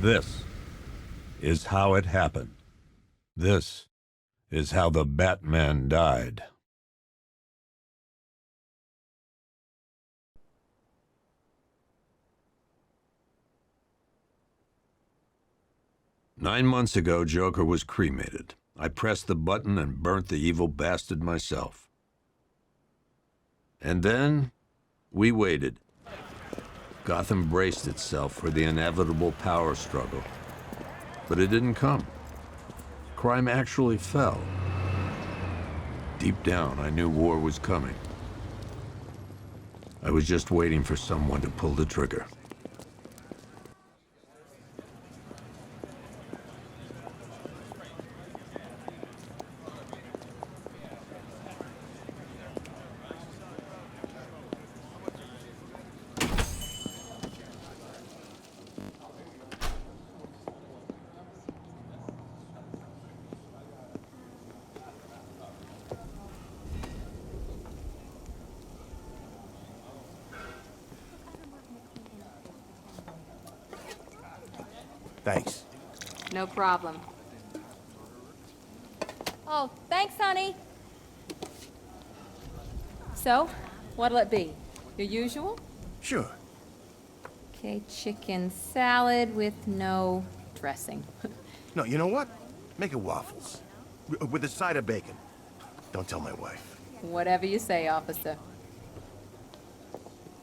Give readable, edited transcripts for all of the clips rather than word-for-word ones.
This is how it happened. This is how the Batman died. "9 months ago, Joker was cremated. I pressed the button and burnt the evil bastard myself. And then, we waited. Gotham braced itself for the inevitable power struggle. But it didn't come. Crime actually fell. Deep down, I knew war was coming. I was just waiting for someone to pull the trigger. Thanks. No problem. Oh, thanks, honey. So, what'll it be? Your usual? Sure. Okay, chicken salad with no dressing. No, you know what? Make it waffles. With a side of bacon. Don't tell my wife. Whatever you say, officer.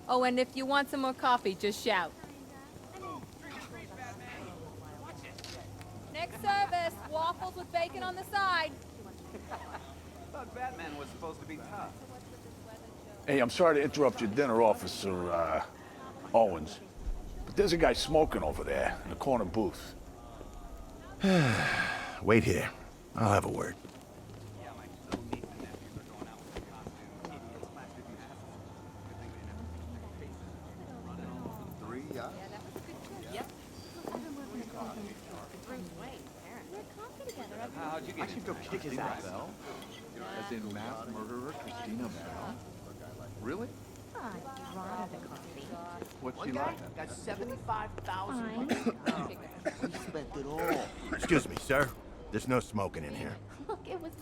Oh, and if you want some more coffee, just shout. Next service, waffles with bacon on the side. Thought Batman was supposed to be tough. Hey, I'm sorry to interrupt your dinner, Officer, Owens. But there's a guy smoking over there in the corner booth. Wait here. I'll have a word. I should go kick his ass. As in mass murderer Christina Bell? Really? What's she like? Got 75,000. We spent it all. Excuse me, sir. There's no smoking in here. Look, it was...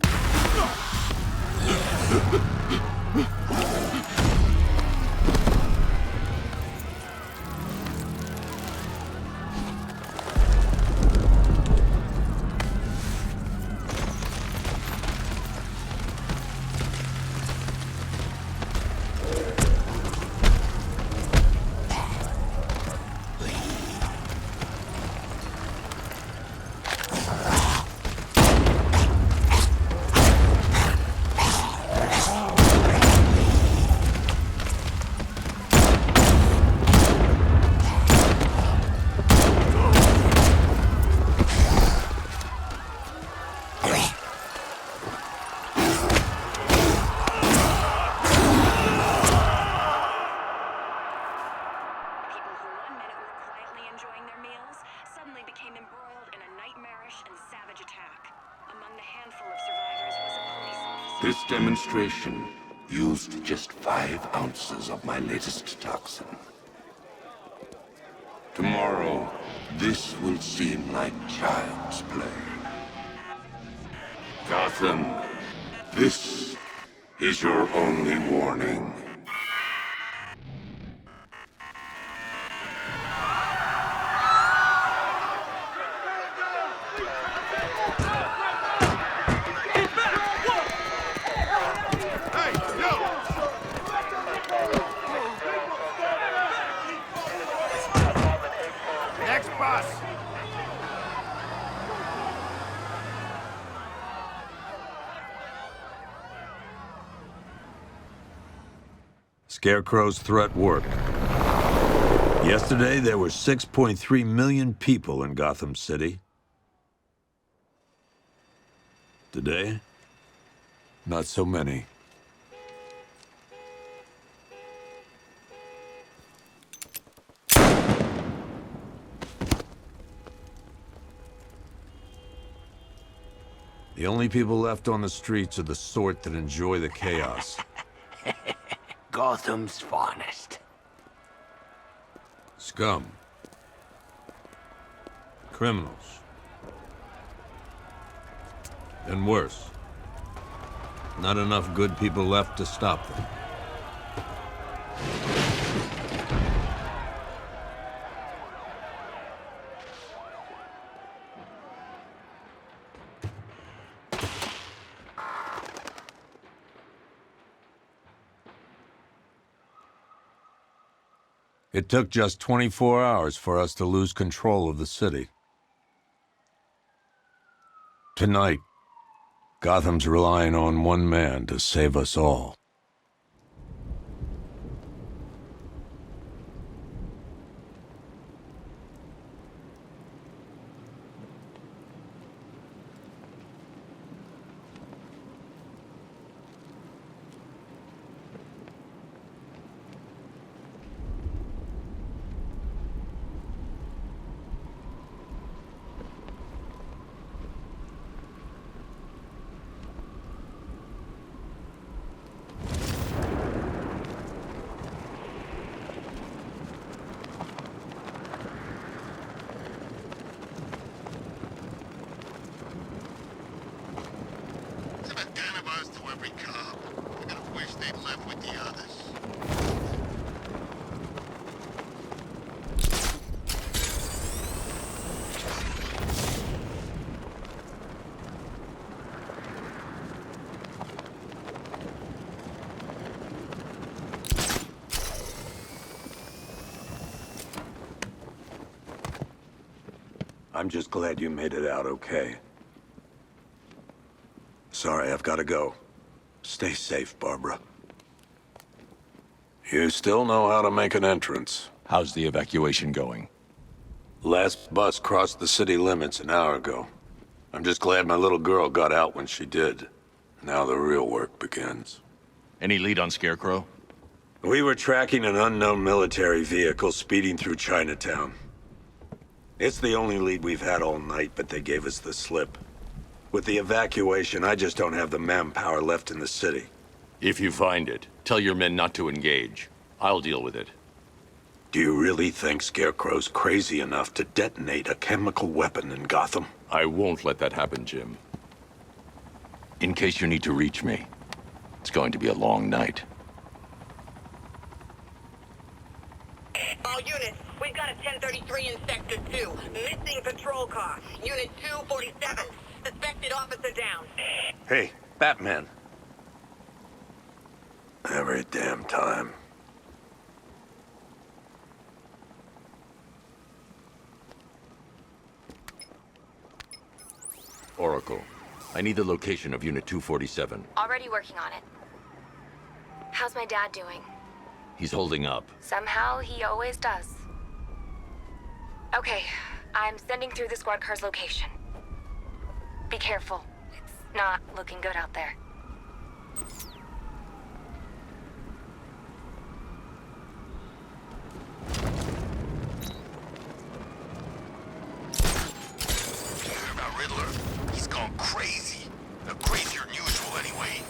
This demonstration used just 5 ounces of my latest toxin. Tomorrow, this will seem like child's play. Gotham, this is your only warning. Scarecrow's threat worked. Yesterday, there were 6.3 million people in Gotham City. Today, not so many. The only people left on the streets are the sort that enjoy the chaos. Gotham's finest. Scum. criminals. And worse, not enough good people left to stop them. It took just 24 hours for us to lose control of the city. Tonight, Gotham's relying on one man to save us all. I'm just glad you made it out okay. Sorry, I've got to go. Stay safe, Barbara. You still know how to make an entrance. How's the evacuation going? Last bus crossed the city limits an hour ago. I'm just glad my little girl got out when she did. Now the real work begins. Any lead on Scarecrow? We were tracking an unknown military vehicle speeding through Chinatown. It's the only lead we've had all night, but they gave us the slip. With the evacuation, I just don't have the manpower left in the city. If you find it, tell your men not to engage. I'll deal with it. Do you really think Scarecrow's crazy enough to detonate a chemical weapon in Gotham? I won't let that happen, Jim. In case you need to reach me, it's going to be a long night. All units, we've got a 1033 in Sector 2. Missing patrol car. Unit 247. Suspected officer down. Hey, Batman. Every damn time. Oracle, I need the location of Unit 247. Already working on it. How's my dad doing? He's holding up. Somehow, he always does. Okay, I'm sending through the squad car's location. Be careful. It's not looking good out there. Hear about Riddler? He's gone crazy. Crazier than usual, anyway.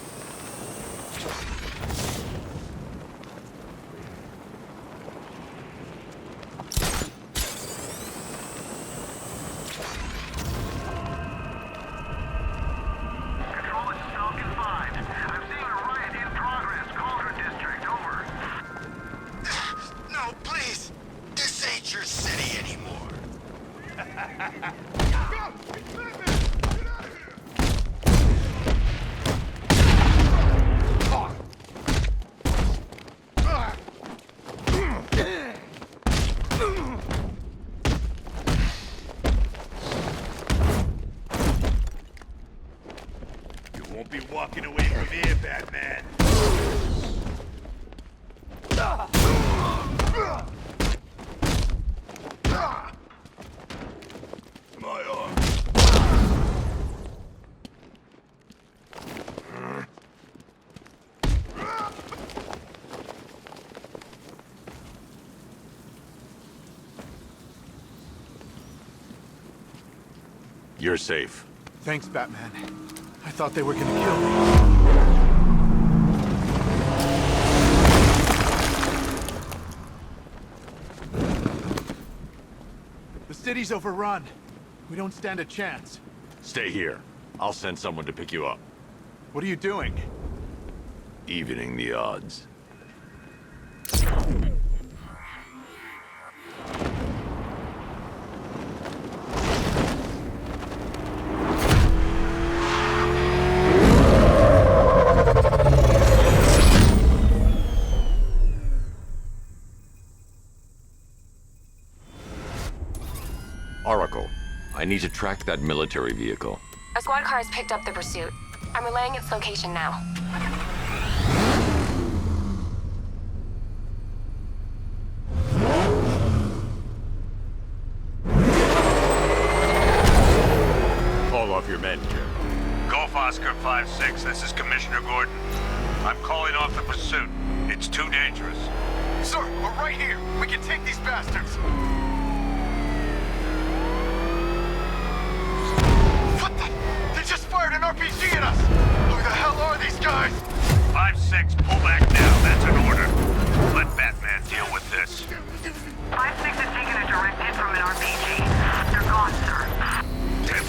Walking away from here, Batman. My arm. You're safe. Thanks, Batman. I thought they were gonna kill me. The city's overrun. We don't stand a chance. Stay here. I'll send someone to pick you up. What are you doing? Evening the odds. Oracle, I need to track that military vehicle. A squad car has picked up the pursuit. I'm relaying its location now. Call off your men, Jim. Golf Oscar 5-6, this is Commissioner Gordon. I'm calling off the pursuit. It's too dangerous. Sir, we're right here. We can take these bastards. What the? They just fired an RPG at us. Who the hell are these guys? 5-6, pull back now. That's an order. Let Batman deal with this. 5-6 has taken a direct hit from an RPG. They're gone, sir. Tim,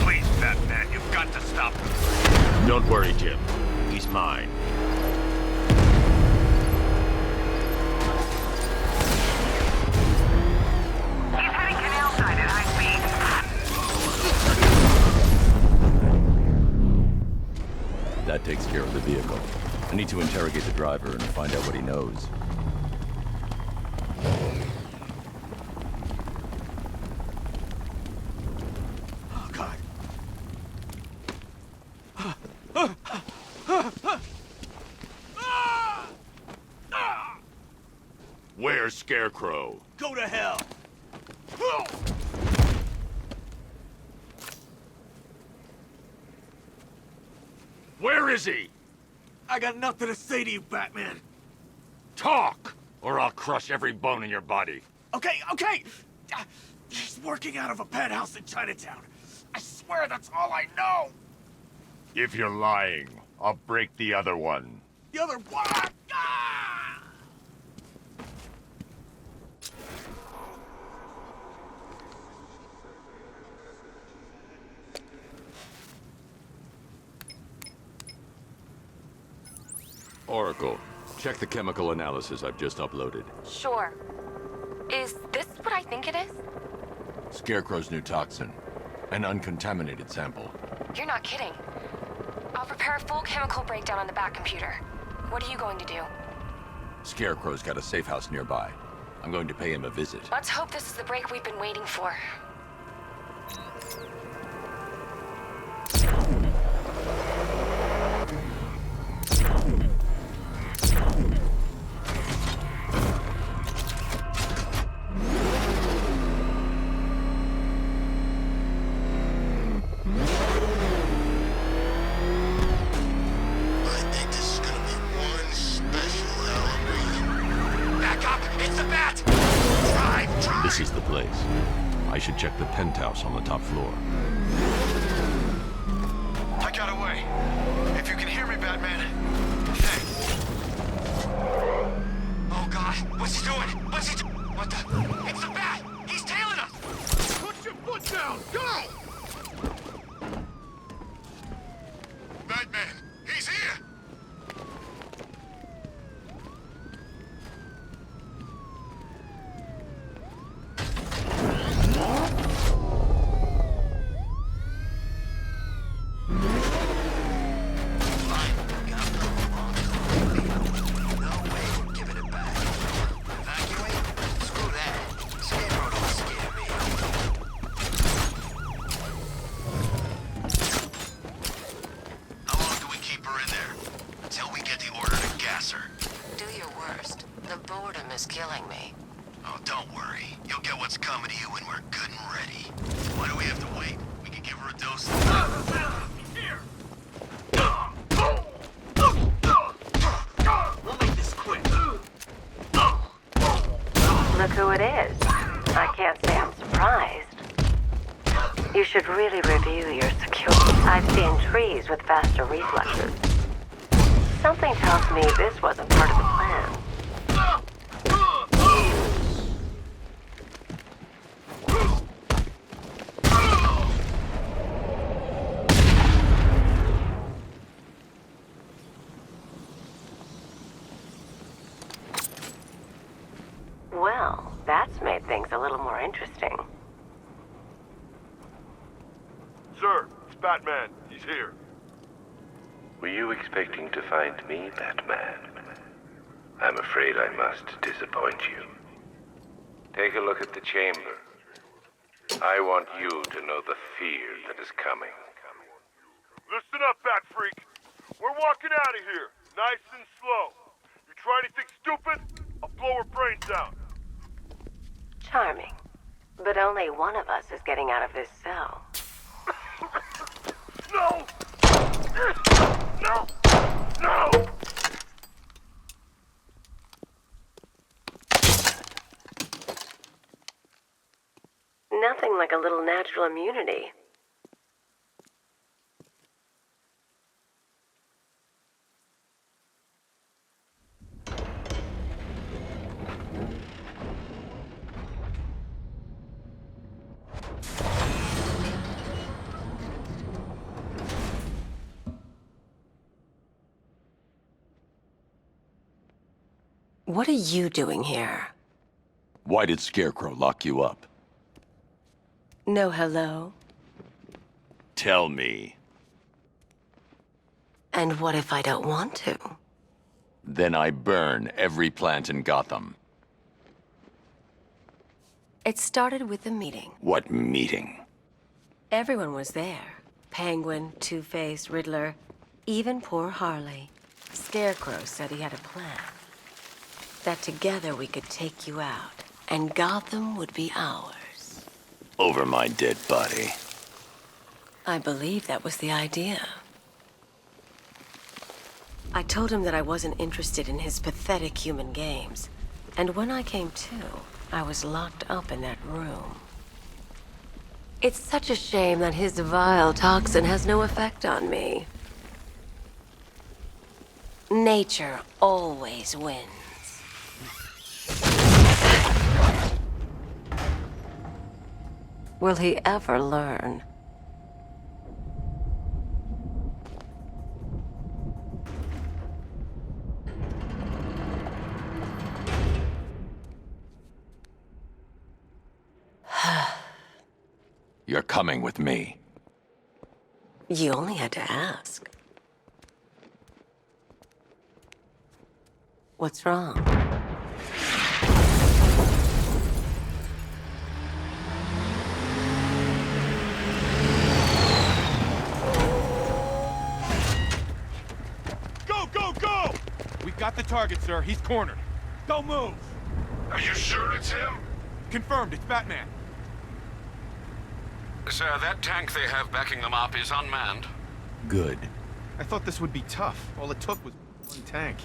please, Batman, you've got to stop them. Don't worry, Jim. He's mine. He's heading canal side at high speed. That takes care of the vehicle. I need to interrogate the driver and find out what he knows. Oh, God. Where's Scarecrow? Go to hell. Where is he? I got nothing to say to you, Batman. Talk, or I'll crush every bone in your body. Okay. He's working out of a penthouse in Chinatown. I swear that's all I know. If you're lying, I'll break the other one. The other what? Ah! Oracle, check the chemical analysis I've just uploaded. Sure. Is this what I think it is? Scarecrow's new toxin. An uncontaminated sample. You're not kidding. I'll prepare a full chemical breakdown on the back computer. What are you going to do? Scarecrow's got a safe house nearby. I'm going to pay him a visit. Let's hope this is the break we've been waiting for. This is the place. I should check the penthouse on the top floor. I got away. If you can hear me, Batman. Hey. Oh, God. What's he doing? What's he doing? What the? It's the Bat! He's tailing us! Put your foot down! Go! Batman, he's here! Look who it is. I can't say I'm surprised. You should really review your security. I've seen trees with faster reflexes. Something tells me this wasn't part of the plan. interesting. Sir, it's Batman. He's here. Were you expecting to find me, Batman? I'm afraid I must disappoint you. Take a look at the chamber. I want you to know the fear that is coming. Listen up, Bat Freak. We're walking out of here, nice and slow. You try anything stupid, I'll blow her brains out. Charming. But only one of us is getting out of this cell. No! No! No! Nothing like a little natural immunity. What are you doing here? Why did Scarecrow lock you up? No hello? Tell me. And what if I don't want to? Then I burn every plant in Gotham. It started with a meeting. What meeting? Everyone was there. Penguin, Two-Face, Riddler, even poor Harley. Scarecrow said he had a plan. That together we could take you out, and Gotham would be ours. Over my dead body. I believe that was the idea. I told him that I wasn't interested in his pathetic human games. And when I came to, I was locked up in that room. It's such a shame that his vile toxin has no effect on me. Nature always wins. Will he ever learn? You're coming with me. You only had to ask. What's wrong? Go, go, go! We got the target, sir. He's cornered. Don't move! Are you sure it's him? Confirmed, it's Batman. Sir, that tank they have backing them up is unmanned. Good. I thought this would be tough. All it took was one tank.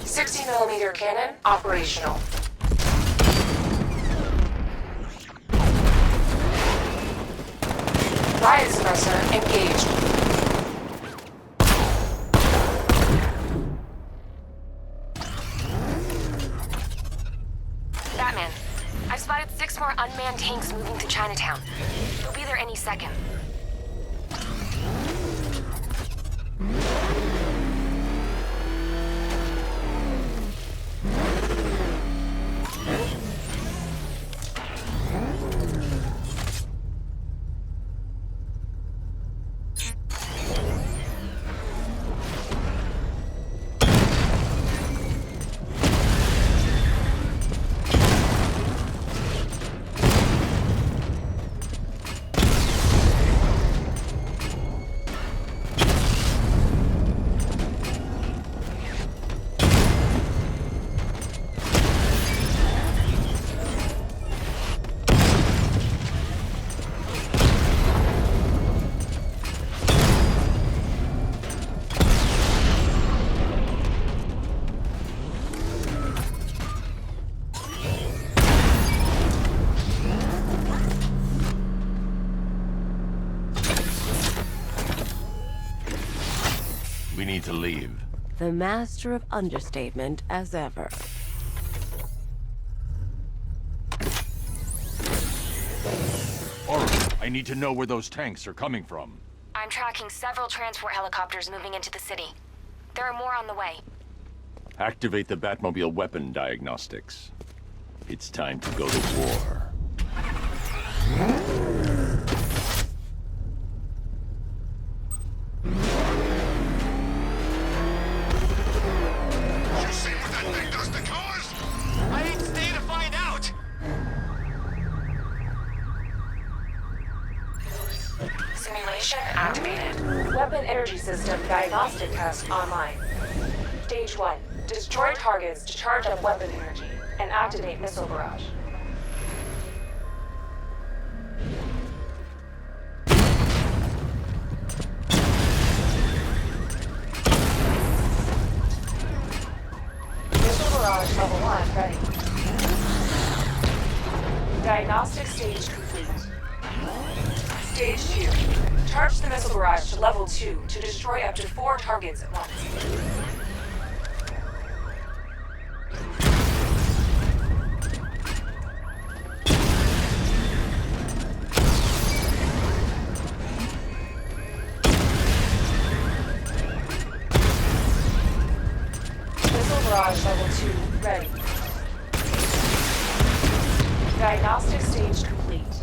.60mm cannon operational. Riot suppressor engaged. Batman, I've spotted 6 more unmanned tanks moving to Chinatown. They'll be there any second. We need to leave. The master of understatement as ever. All right. I need to know where those tanks are coming from. I'm tracking several transport helicopters moving into the city. There are more on the way. Activate the Batmobile weapon diagnostics. It's time to go to war. You see what that thing does to cars? I ain't staying to find out! Simulation activated. Weapon energy system diagnostic test online. Stage 1. Destroy targets to charge up weapon energy and activate missile barrage. Missile barrage level 1 ready. Diagnostic stage complete. Stage 2. Charge the missile barrage to level 2 to destroy up to 4 targets at once. Missile barrage level 2 ready. Diagnostic stage complete.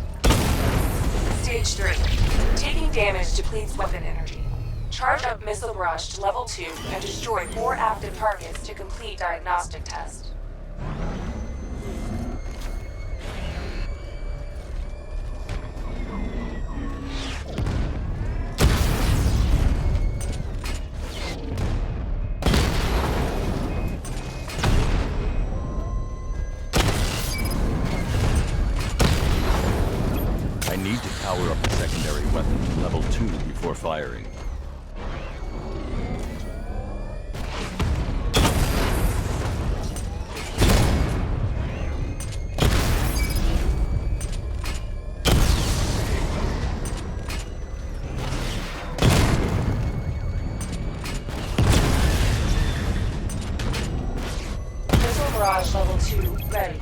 Stage 3. Taking damage depletes weapon energy. Charge up missile barrage to level 2 and destroy 4 active targets to complete diagnostic test. I need to power up the secondary weapon to level 2 before firing. Missile barrage level 2 ready.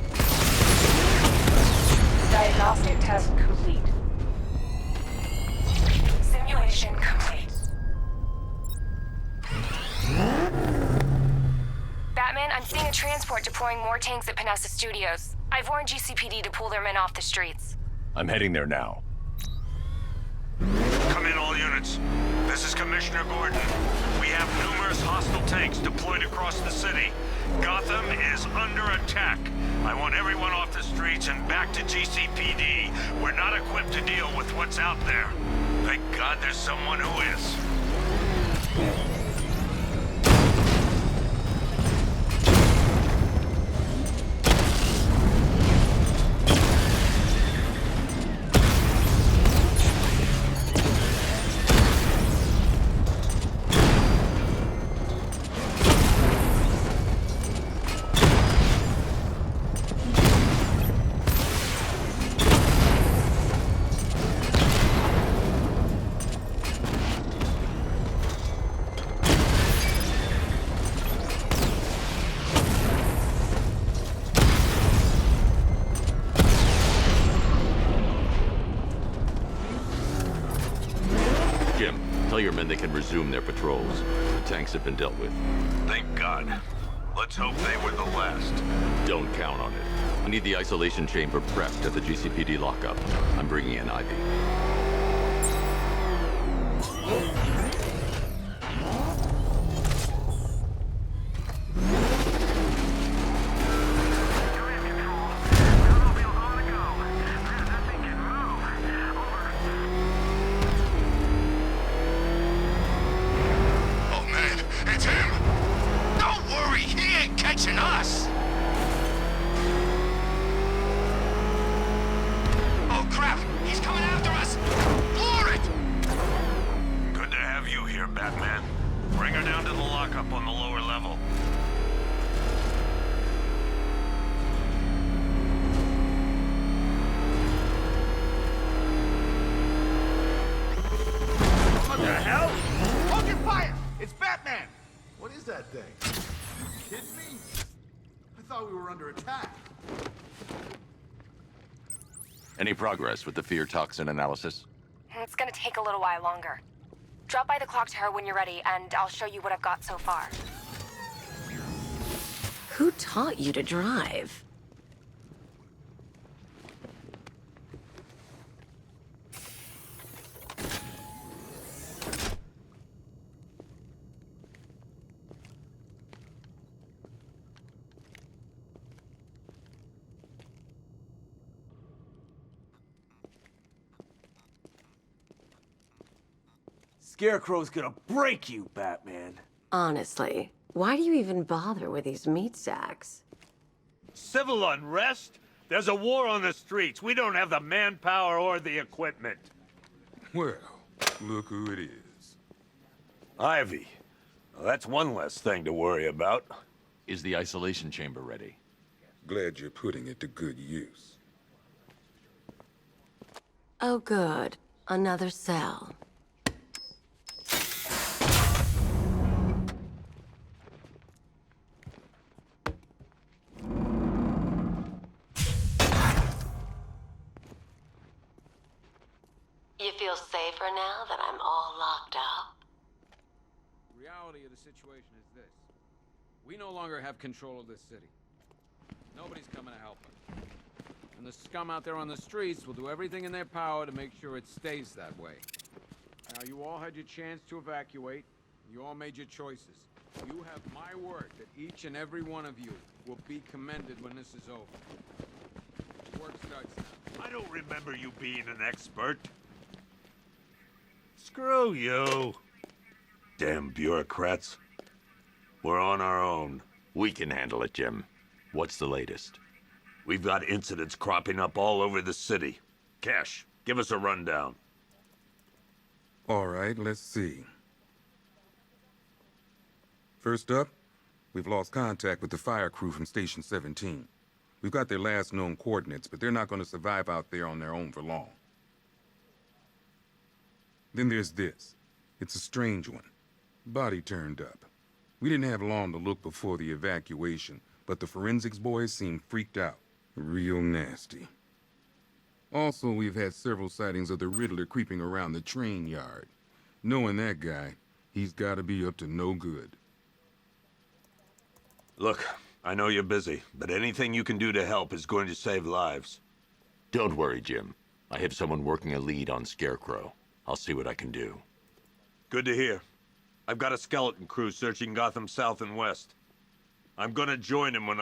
Diagnostic test complete. Simulation complete. Batman, I'm seeing a transport deploying more tanks at Panessa Studios. I've warned GCPD to pull their men off the streets. I'm heading there now. Come in, all units. This is Commissioner Gordon. We have numerous hostile tanks deployed across the city. Gotham is under attack. I want everyone off the streets and back to GCPD. We're not equipped to deal with what's out there. Thank God there's someone who is. Jim, tell your men they can resume their patrols. The tanks have been dealt with. Thank God. Let's hope they were the last. Don't count on it. I need the isolation chamber prepped at the GCPD lockup. I'm bringing in Ivy. Oh man, it's him! Don't worry, he ain't catching us! Oh crap, he's coming after us! Floor it! Good to have you here, Batman. Bring her down to the lockup on the lower level. What the hell? Fucking fire! It's Batman! What is that thing? You kidding me? I thought we were under attack. Any progress with the fear toxin analysis? It's gonna take a little while longer. Drop by the clock tower when you're ready, and I'll show you what I've got so far. Who taught you to drive? Scarecrow's gonna break you, Batman. Honestly, why do you even bother with these meat sacks? Civil unrest? There's a war on the streets. We don't have the manpower or the equipment. Well, look who it is. Ivy. Well, that's one less thing to worry about. Is the isolation chamber ready? Glad you're putting it to good use. Oh, good. Another cell. You feel safer now that I'm all locked up? The reality of the situation is this. We no longer have control of this city. Nobody's coming to help us. And the scum out there on the streets will do everything in their power to make sure it stays that way. Now, you all had your chance to evacuate. You all made your choices. You have my word that each and every one of you will be commended when this is over. Work starts now. I don't remember you being an expert. Screw you. Damn bureaucrats. We're on our own. We can handle it, Jim. What's the latest? We've got incidents cropping up all over the city. Cash, give us a rundown. All right, let's see. First up, we've lost contact with the fire crew from Station 17. We've got their last known coordinates, but they're not going to survive out there on their own for long. Then there's this. It's a strange one. Body turned up. We didn't have long to look before the evacuation, but the forensics boys seemed freaked out. Real nasty. Also, we've had several sightings of the Riddler creeping around the train yard. Knowing that guy, he's gotta be up to no good. Look, I know you're busy, but anything you can do to help is going to save lives. Don't worry, Jim. I have someone working a lead on Scarecrow. I'll see what I can do. Good to hear. I've got a skeleton crew searching Gotham South and West. I'm gonna join him when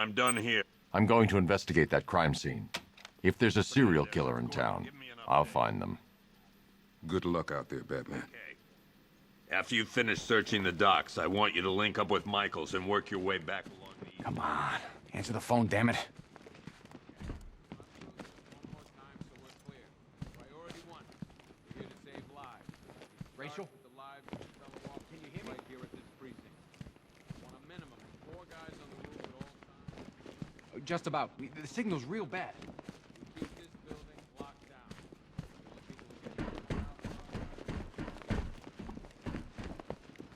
I'm done here. I'm going to investigate that crime scene. If there's a serial killer in town, I'll find them. Good luck out there, Batman. After you finish searching the docks, I want you to link up with Michaels and work your way back along the... Come on. Answer the phone, damn it. Rachel? Can you hear me? Right here at this precinct. Want a minimum of 4 guys on the roof at all times. Just about. The signal's real bad. We keep this building locked down.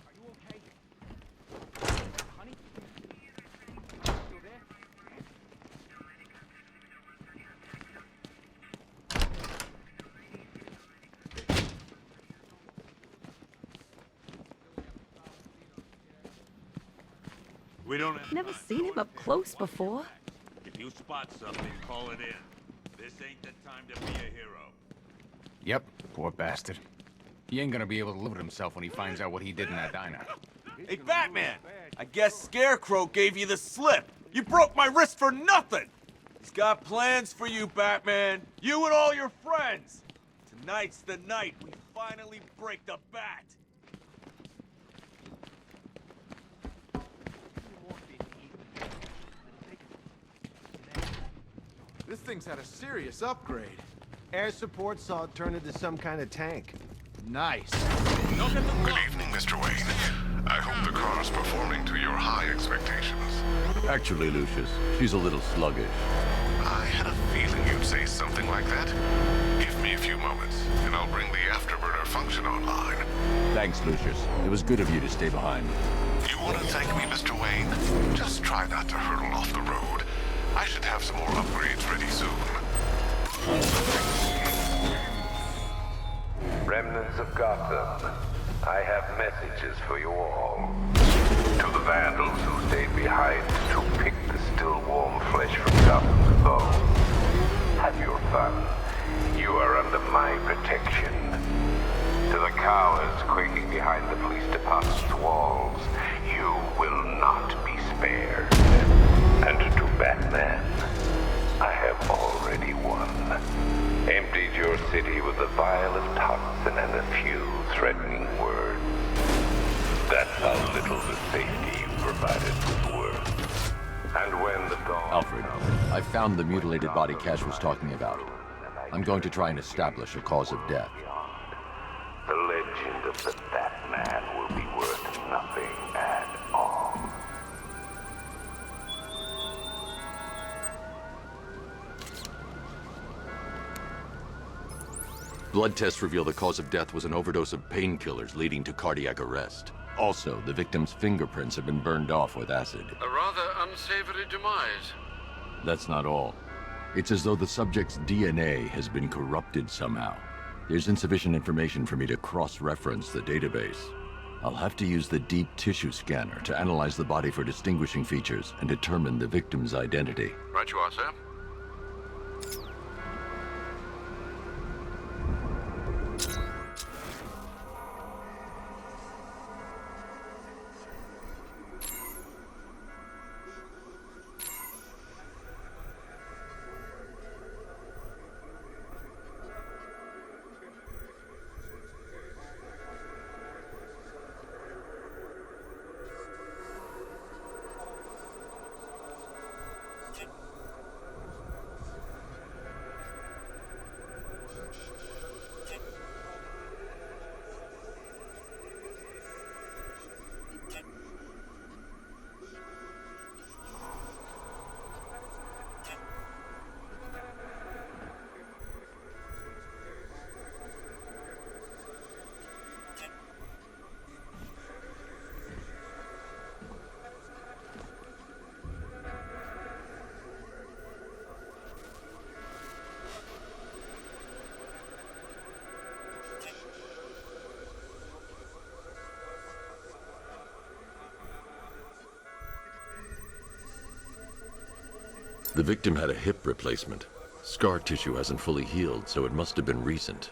Are you okay? Honey? Still there? We don't have Never seen him up close before. If you spot something, call it in. This ain't the time to be a hero. Yep, poor bastard. He ain't gonna be able to live with himself when he finds out what he did in that diner. Hey, Batman! I guess Scarecrow gave you the slip. You broke my wrist for nothing! He's got plans for you, Batman. You and all your friends. Tonight's the night we finally break the bat. This thing's had a serious upgrade. Air support saw it turn into some kind of tank. Nice. Good evening, Mr. Wayne. I hope the car's performing to your high expectations. Actually, Lucius, she's a little sluggish. I had a feeling you'd say something like that. Give me a few moments, and I'll bring the afterburner function online. Thanks, Lucius. It was good of you to stay behind. You want to thank me, Mr. Wayne? Just try not to hurtle off the road. I should have some more upgrades ready soon. Remnants of Gotham, I have messages for you all. To the vandals who stayed behind to pick the still warm flesh from Gotham's bones, have your fun. You are under my protection. To the cowards quaking behind the police department's walls, you will not be spared. And to Batman, I have already won. Emptied your city with a vial of toxin and a few threatening words. That's how little the safety you provided was worth. And when the dawn... Alfred, I found the mutilated body Cash was talking about. I'm going to try and establish a cause of death. The legend of the Batman will be worth nothing at all. Blood tests reveal the cause of death was an overdose of painkillers leading to cardiac arrest. Also, the victim's fingerprints have been burned off with acid. A rather unsavory demise. That's not all. It's as though the subject's DNA has been corrupted somehow. There's insufficient information for me to cross-reference the database. I'll have to use the deep tissue scanner to analyze the body for distinguishing features and determine the victim's identity. Right you are, sir. The victim had a hip replacement. Scar tissue hasn't fully healed, so it must have been recent.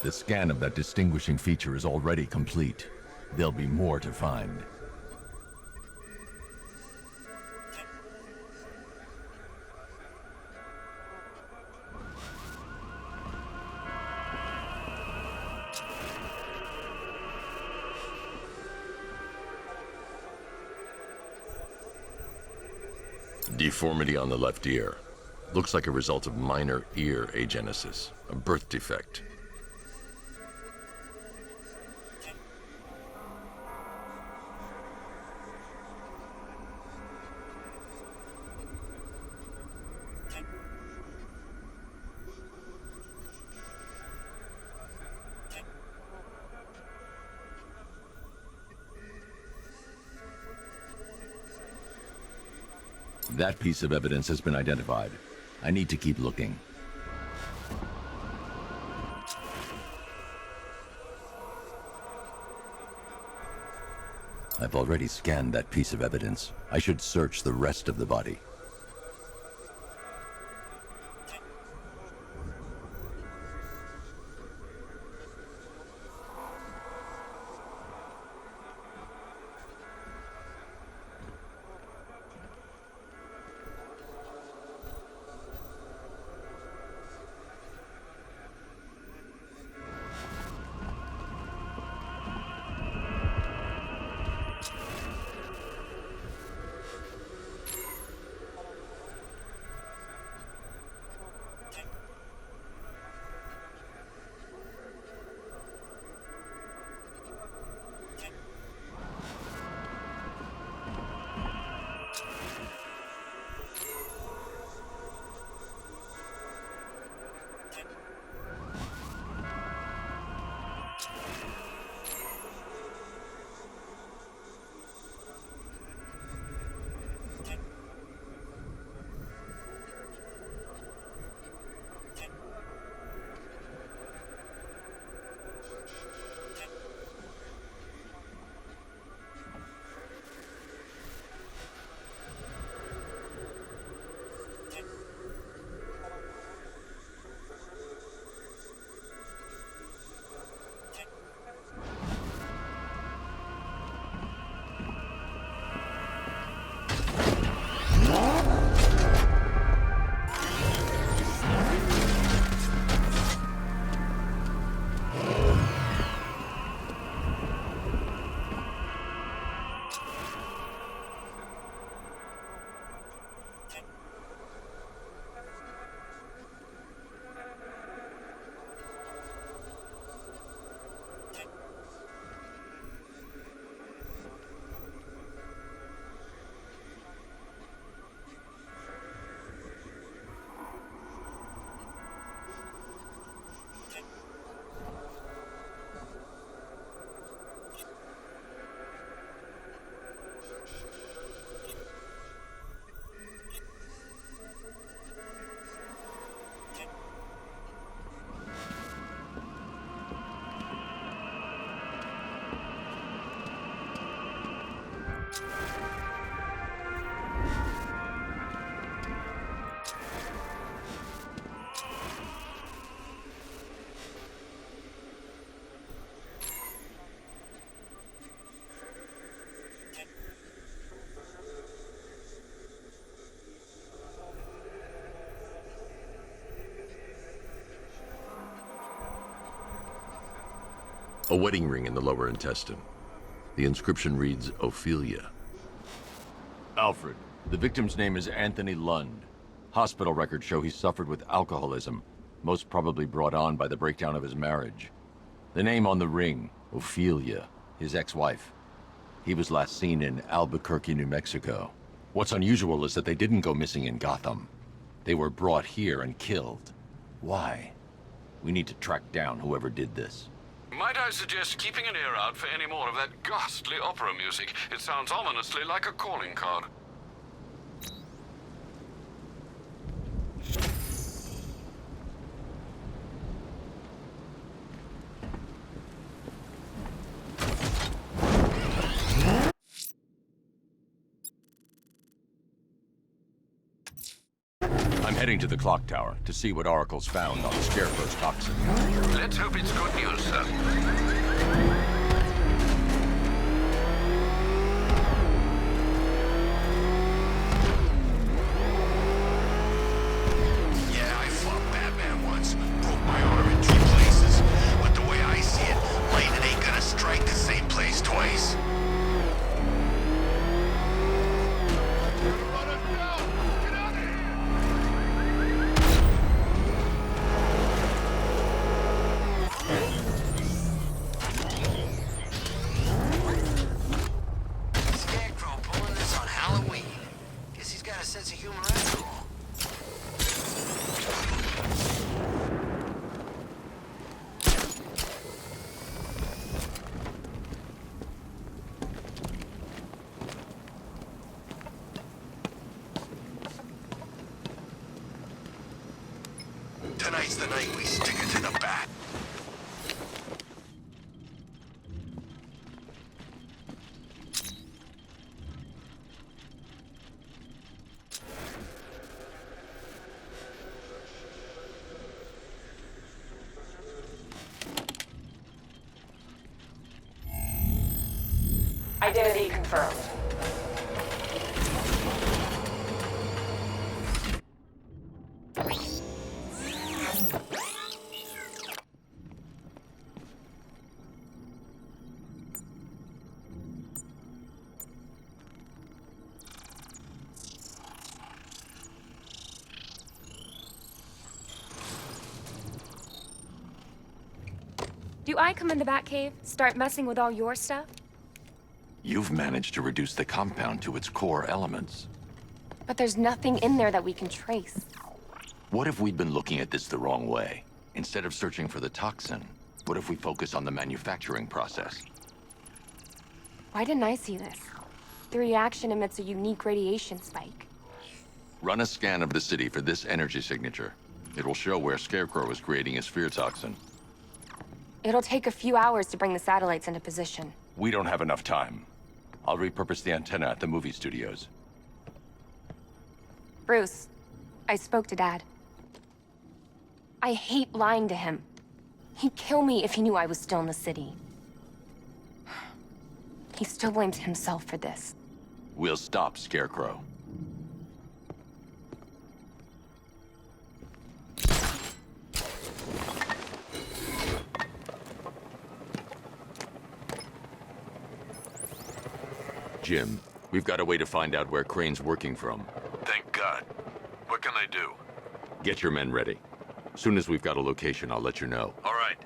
The scan of that distinguishing feature is already complete. There'll be more to find. Deformity on the left ear. Looks like a result of minor ear agenesis, a birth defect. That piece of evidence has been identified. I need to keep looking. I've already scanned that piece of evidence. I should search the rest of the body. A wedding ring in the lower intestine. The inscription reads, Ophelia. Alfred, the victim's name is Anthony Lund. Hospital records show he suffered with alcoholism, most probably brought on by the breakdown of his marriage. The name on the ring, Ophelia, his ex-wife. He was last seen in Albuquerque, New Mexico. What's unusual is that they didn't go missing in Gotham. They were brought here and killed. Why? We need to track down whoever did this. Might I suggest keeping an ear out for any more of that ghastly opera music? It sounds ominously like a calling card. I'm heading to the clock tower to see what Oracle's found on Scarecrow's toxin. Let's hope it's good news, sir. Yeah, I fought Batman once. Broke my arm in 2 places. But the way I see it, lightning ain't gonna strike the same place twice. Scarecrow pulling this on Halloween. Guess he's got a sense of humor after all. Tonight's the night we stick it to the bat. Identity confirmed. Do I come in the Batcave, start messing with all your stuff? You've managed to reduce the compound to its core elements. But there's nothing in there that we can trace. What if we'd been looking at this the wrong way? Instead of searching for the toxin, what if we focus on the manufacturing process? Why didn't I see this? The reaction emits a unique radiation spike. Run a scan of the city for this energy signature. It will show where Scarecrow is creating his fear toxin. It'll take a few hours to bring the satellites into position. We don't have enough time. I'll repurpose the antenna at the movie studios. Bruce, I spoke to Dad. I hate lying to him. He'd kill me if he knew I was still in the city. He still blames himself for this. We'll stop Scarecrow. Jim, we've got a way to find out where Crane's working from. Thank God. What can I do? Get your men ready. Soon as we've got a location, I'll let you know. All right.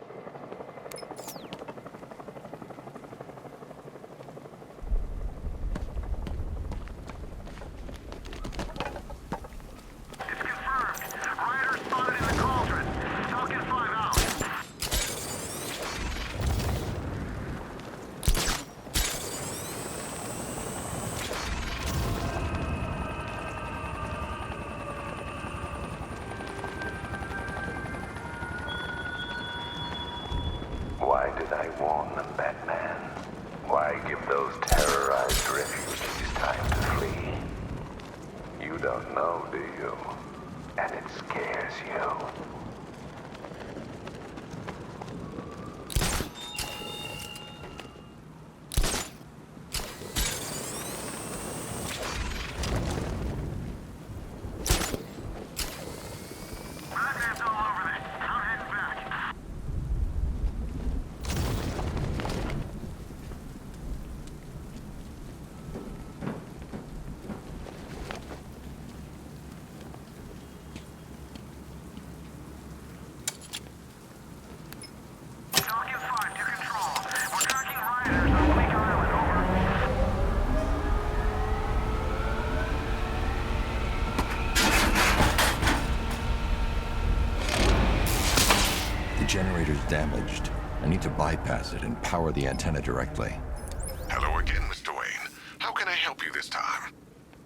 Why did I warn them, Batman? Why give those terrorized refugees time to flee? You don't know, do you? And it scares you. generator's damaged. I need to bypass it and power the antenna directly. Hello again, Mr. Wayne. How can I help you this time?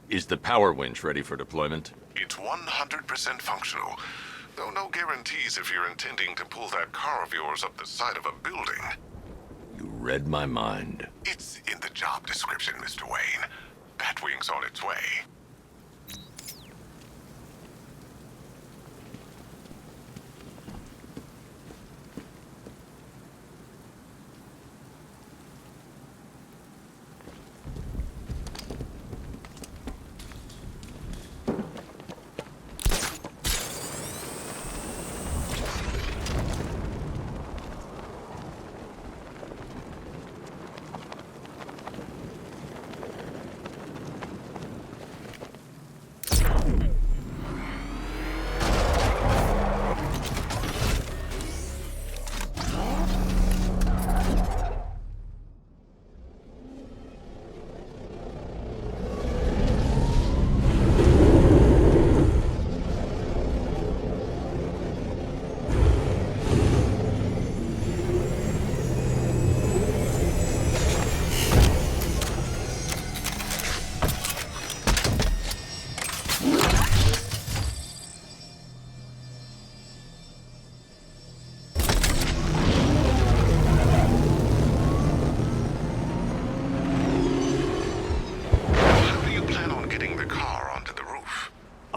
Is the power winch ready for deployment? It's 100% functional, though no guarantees if you're intending to pull that car of yours up the side of a building. You read my mind. It's in the job description, Mr. Wayne. Batwing's on its way.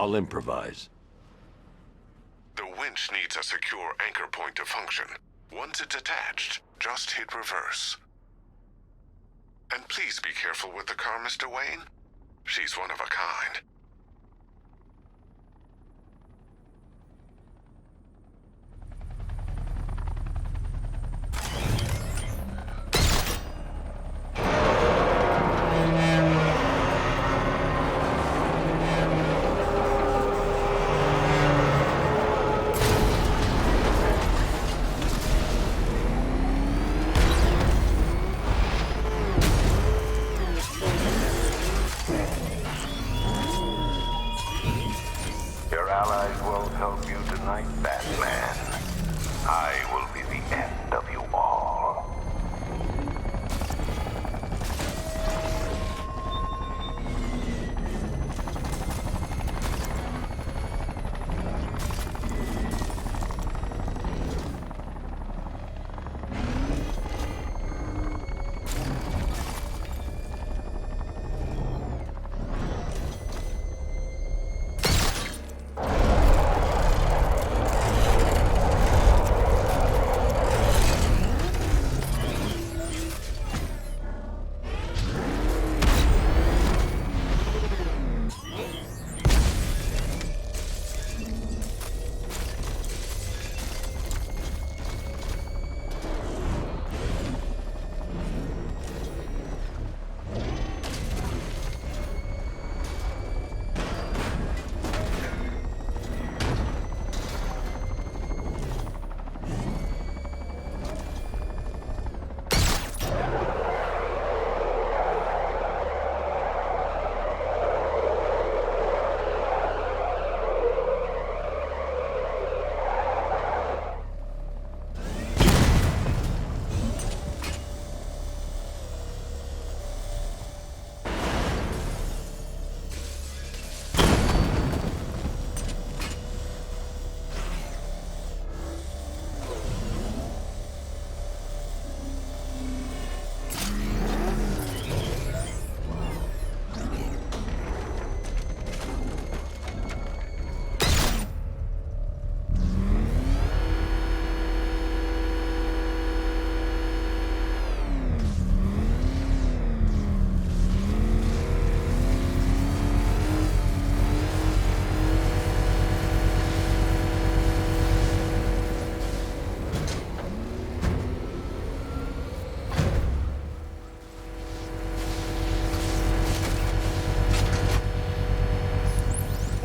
I'll improvise. The winch needs a secure anchor point to function. Once it's attached, just hit reverse. And please be careful with the car, Mr. Wayne. She's one of a kind.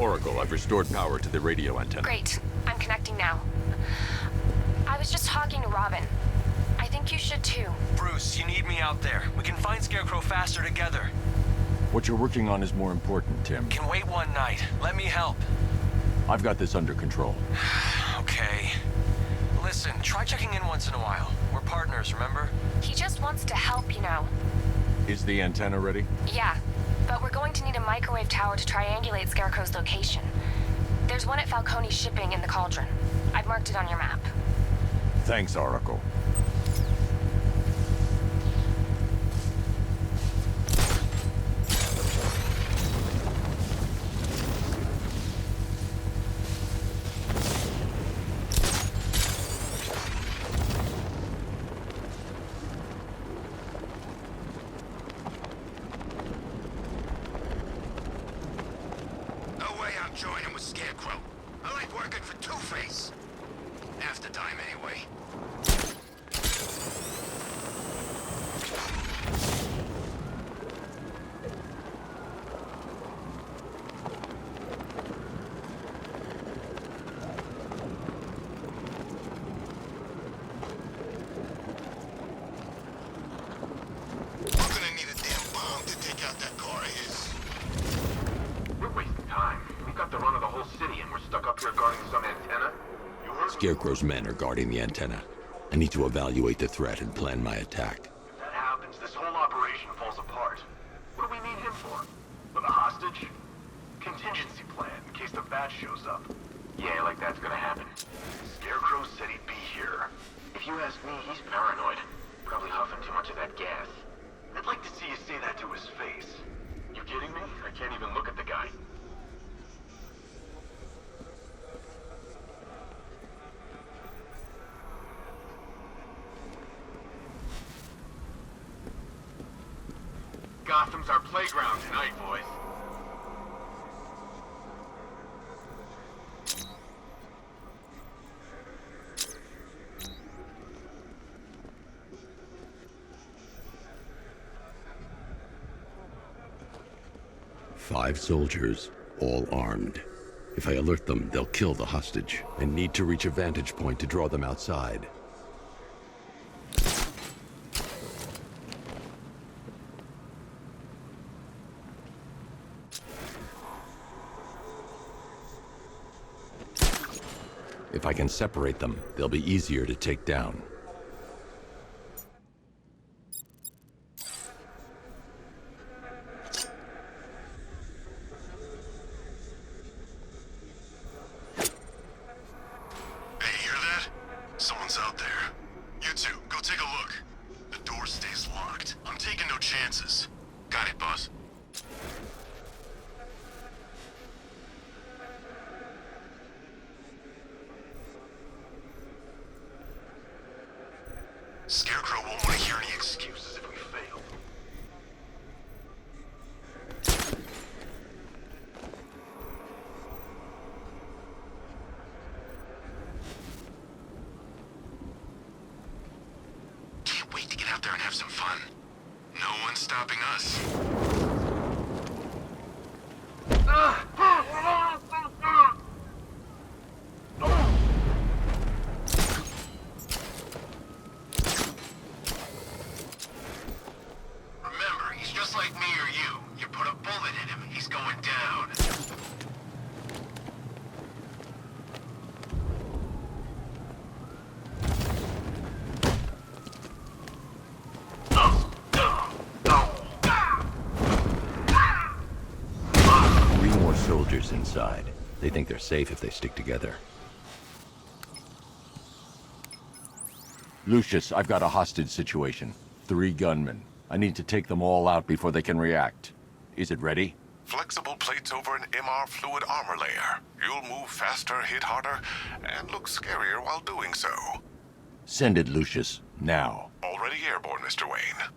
Oracle, I've restored power to the radio antenna. Great. I'm connecting now. I was just talking to Robin. I think you should too. Bruce, you need me out there. We can find Scarecrow faster together. What you're working on is more important, Tim. Can wait one night. Let me help. I've got this under control. Okay. Listen, try checking in once in a while. We're partners, remember? He just wants to help, you know. Is the antenna ready? Yeah, but we're going to need a microwave tower to triangulate Scarecrow's location. There's one at Falcone Shipping in the Cauldron. I've marked it on your map. Thanks, Oracle. Joining with Scarecrow. I like working for Two-Face. Half the time, anyway. I'm gonna need a damn bomb to take out that car of his. We're wasting time. We've got the run of the whole city and we're stuck up here guarding some antenna. You heard me? Scarecrow's men are guarding the antenna. I need to evaluate the threat and plan my attack. If that happens, this whole operation falls apart. What do we need him for? With a hostage? Contingency plan in case the bat shows up. Yeah, like that's gonna happen. Scarecrow said he'd be here. If you ask me, he's paranoid. Probably huffing too much of that gas. I'd like to see you say that to his face. You kidding me? I can't even look at the guy. Gotham's our playground tonight, boys. Five soldiers, all armed. If I alert them, they'll kill the hostage. I need to reach a vantage point to draw them outside. If I can separate them, they'll be easier to take down. Someone's out there. You two, go take a look. The door stays locked. I'm taking no chances. Got it, boss. Scarecrow won't want to hear any excuses if we fail. Can't wait to get out there and have some fun. No one's stopping us. Remember, he's just like me or you. You put a bullet in him, he's going down. Three more soldiers inside. They think they're safe if they stick together. Lucius, I've got a hostage situation. 3 gunmen. I need to take them all out before they can react. Is it ready? Flexible plates over an MR fluid armor layer. You'll move faster, hit harder, and look scarier while doing so. Send it, Lucius. Now. Already airborne, Mr. Wayne.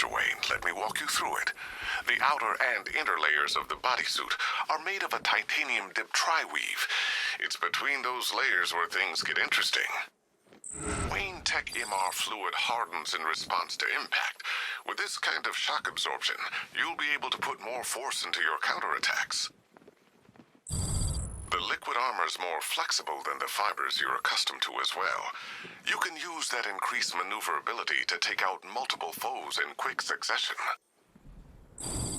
Mr. Wayne. Let me walk you through it. The outer and inner layers of the bodysuit are made of a titanium dip tri-weave. It's between those layers where things get interesting. Wayne Tech MR fluid hardens in response to impact. With this kind of shock absorption, you'll be able to put more force into your counterattacks. The liquid armor's more flexible than the fibers you're accustomed to as well. You can use that increased maneuverability to take out multiple foes in quick succession.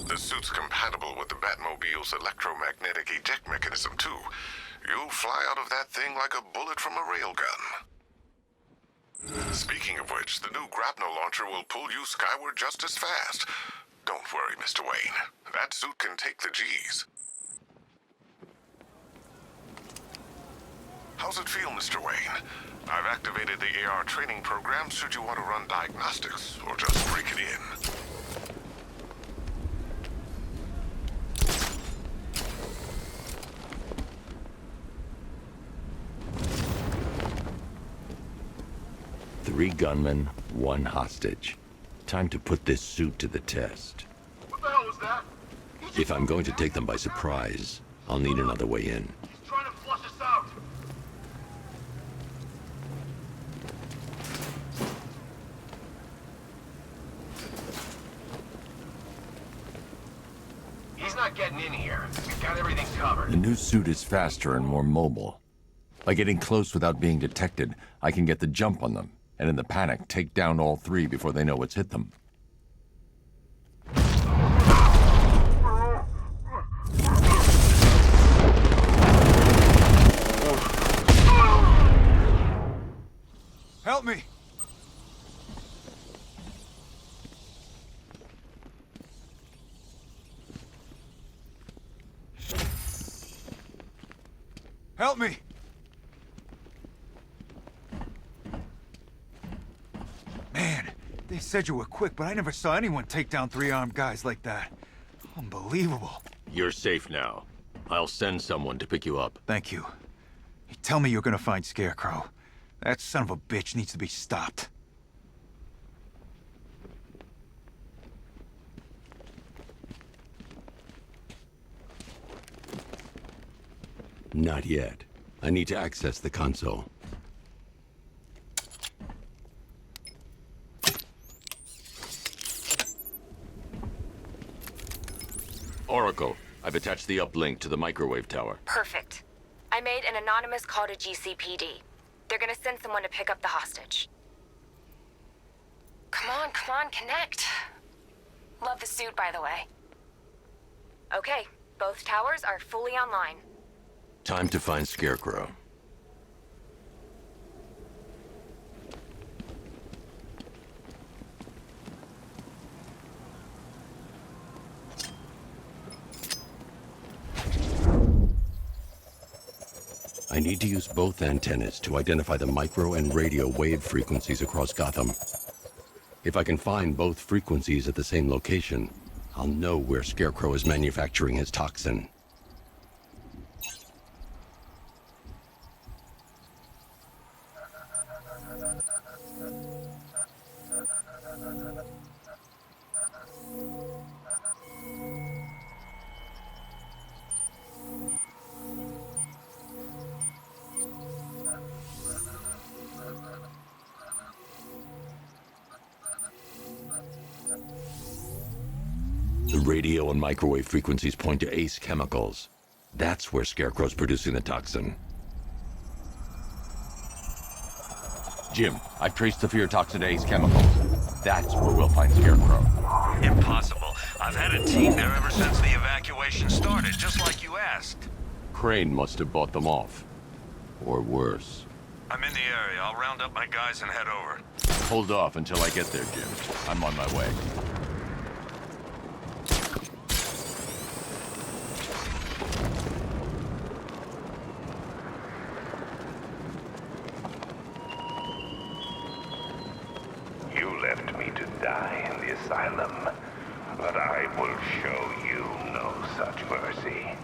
The suit's compatible with the Batmobile's electromagnetic eject mechanism, too. You'll fly out of that thing like a bullet from a railgun. Speaking of which, the new grapnel launcher will pull you skyward just as fast. Don't worry, Mr. Wayne. That suit can take the G's. How's it feel, Mr. Wayne? I've activated the AR training program should you want to run diagnostics, or just break it in. Three gunmen, one hostage. Time to put this suit to the test. What the hell was that? If I'm going to take them by surprise, I'll need another way in. He's trying to flush us out. He's not getting in here. We've got everything covered. The new suit is faster and more mobile. By getting close without being detected, I can get the jump on them, and in the panic, take down all three before they know what's hit them. Help me! Help me! Man, they said you were quick, but I never saw anyone take down three armed guys like that. Unbelievable. You're safe now. I'll send someone to pick you up. Thank you. You tell me you're gonna find Scarecrow. That son of a bitch needs to be stopped. Not yet. I need to access the console. Oracle, I've attached the uplink to the microwave tower. Perfect. I made an anonymous call to GCPD. They're gonna send someone to pick up the hostage. Come on, connect. Love the suit, by the way. Okay, both towers are fully online. Time to find Scarecrow. I need to use both antennas to identify the micro and radio wave frequencies across Gotham. If I can find both frequencies at the same location, I'll know where Scarecrow is manufacturing his toxin. The radio and microwave frequencies point to Ace Chemicals. That's where Scarecrow's producing the toxin. Jim, I've traced the fear toxin to Ace Chemicals. That's where we'll find Scarecrow. Impossible. I've had a team there ever since the evacuation started, just like you asked. Crane must have bought them off. Or worse. I'm in the area. I'll round up my guys and head over. Hold off until I get there, Jim. I'm on my way. You left me to die in the asylum, but I will show you no such mercy.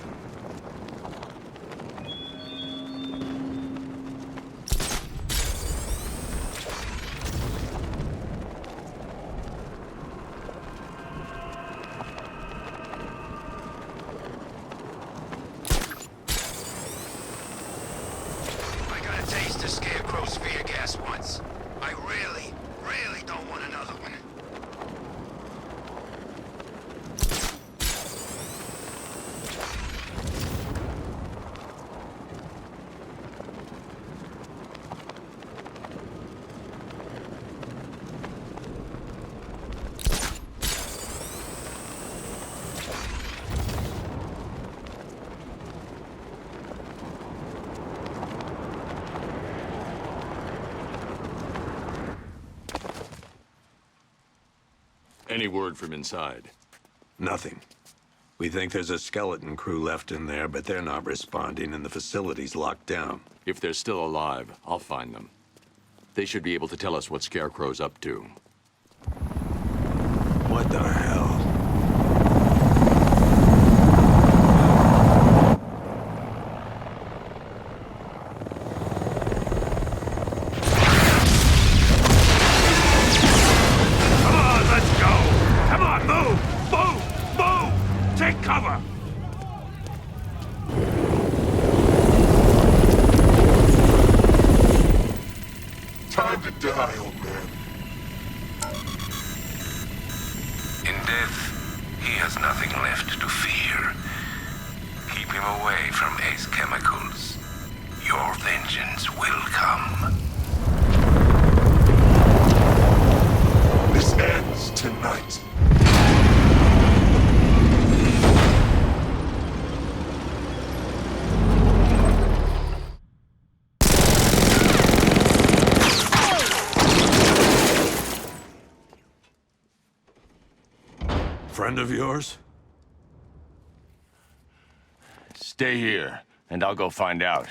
taste of Scarecrow's fear gas once. I really, really don't want another one. Any word from inside? Nothing. We think there's a skeleton crew left in there, but they're not responding and the facility's locked down. If they're still alive, I'll find them. They should be able to tell us what Scarecrow's up to. What the hell? Time to die, old man. In death, he has nothing left to fear. Keep him away from Ace Chemicals. Your vengeance will come. This ends tonight. Friend of yours? Stay here, and I'll go find out.